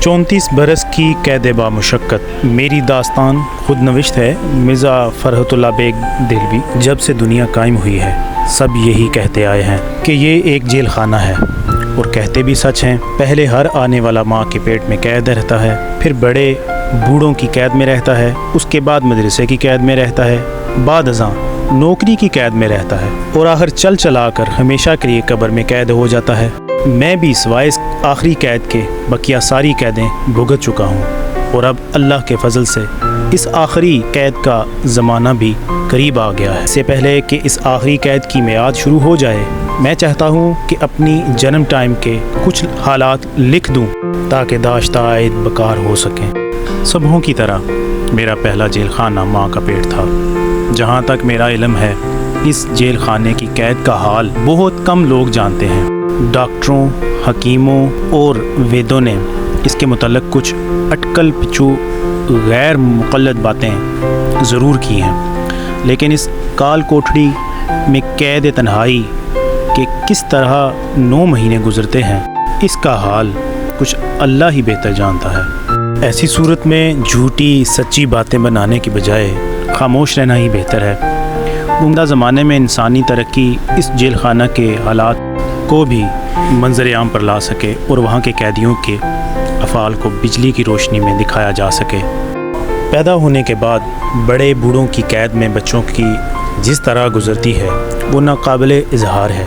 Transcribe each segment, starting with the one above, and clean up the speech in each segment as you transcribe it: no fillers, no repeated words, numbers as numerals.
34 बरस की कैद बामुशक्क़त मेरी दास्तान खुद नविश्त है मिर्ज़ा फ़रहतुल्लाह बेग दिलवी। जब से दुनिया कायम हुई है सब यही कहते आए हैं कि ये एक जेल खाना है, और कहते भी सच हैं। पहले हर आने वाला माँ के पेट में कैद रहता है, फिर बड़े बूढ़ों की कैद में रहता है, उसके बाद मदरसे की कैद में रहता है, बाद अज़ां नौकरी की कैद में रहता है, और आखिर चल चला कर हमेशा के लिए कब्र में कैद हो जाता है। मैं भी सिवाय इस आखिरी कैद के बकिया सारी कैदें भुगत चुका हूँ, और अब अल्लाह के फजल से इस आखिरी कैद का ज़माना भी करीब आ गया है। इससे पहले कि इस आखिरी कैद की मियाद शुरू हो जाए, मैं चाहता हूँ कि अपनी जन्म टाइम के कुछ हालात लिख दूँ ताकि दाश्ता आयद बकार हो सकें। सबों की तरह मेरा पहला जेल खाना माँ का पेट था। जहाँ तक मेरा इल्म है, इस जेल खाने की कैद का हाल बहुत कम लोग जानते हैं। डॉक्टरों, हकीमों और वेदों ने इसके मुतल्लिक़ कुछ अटकल पिचू गैर मुक़ल्लद बातें ज़रूर की हैं, लेकिन इस काल कोठड़ी में कैद तन्हाई के किस तरह 9 महीने गुज़रते हैं, इसका हाल कुछ अल्लाह ही बेहतर जानता है। ऐसी सूरत में झूठी सच्ची बातें बनाने की बजाय खामोश रहना ही बेहतर है। उम्दा ज़माने में इंसानी तरक्की इस जेल खाना के हालात को भी मंजर आम पर ला सके और वहाँ के कैदियों के अफ़ाल को बिजली की रोशनी में दिखाया जा सके। पैदा होने के बाद बड़े बूढ़ों की कैद में बच्चों की जिस तरह गुज़रती है वो नाकाबिले इजहार है।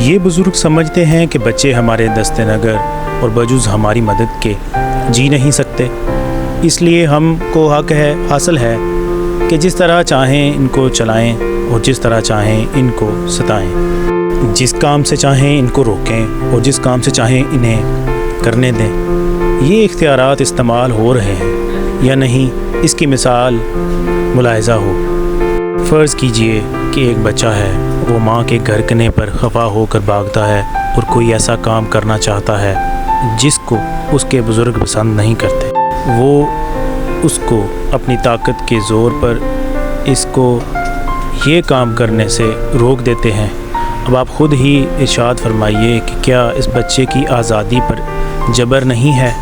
ये बुज़ुर्ग समझते हैं कि बच्चे हमारे दस्ते नगर और बजुज़ हमारी मदद के जी नहीं सकते, इसलिए हमको हक़ है हासिल है कि जिस तरह चाहें इनको चलाएं और जिस तरह चाहें इनको सताएं, जिस काम से चाहें इनको रोकें और जिस काम से चाहें इन्हें करने दें। ये इख्तियारात इस्तेमाल हो रहे हैं या नहीं, इसकी मिसाल मुलाहिज़ा हो। फ़र्ज़ कीजिए कि एक बच्चा है, वो माँ के घरकने पर खफा होकर भागता है और कोई ऐसा काम करना चाहता है जिसको उसके बुज़ुर्ग पसंद नहीं करते। वो उसको अपनी ताकत के ज़ोर पर इसको ये काम करने से रोक देते हैं। अब आप ख़ुद ही इरशाद फरमाइए कि क्या इस बच्चे की आज़ादी पर जबर नहीं है,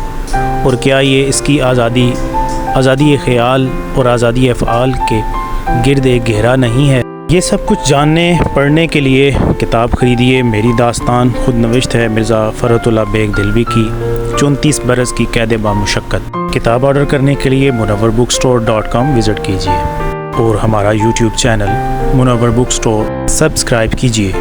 और क्या ये इसकी आज़ादी ख़याल और आज़ादी अफ़आल के गिर्द एक घेरा नहीं है। ये सब कुछ जानने पढ़ने के लिए किताब ख़रीदिए। मेरी दास्तान खुद नविश्त है मिर्ज़ा फ़रहतुल्लाह बेग दिलवी की 34 बरस की कैद बामुशक्क़त। किताब ऑर्डर करने के लिए munawwarbookstore.com विज़िट कीजिए और हमारा YouTube channel Munawwar book store subscribe कीजिए।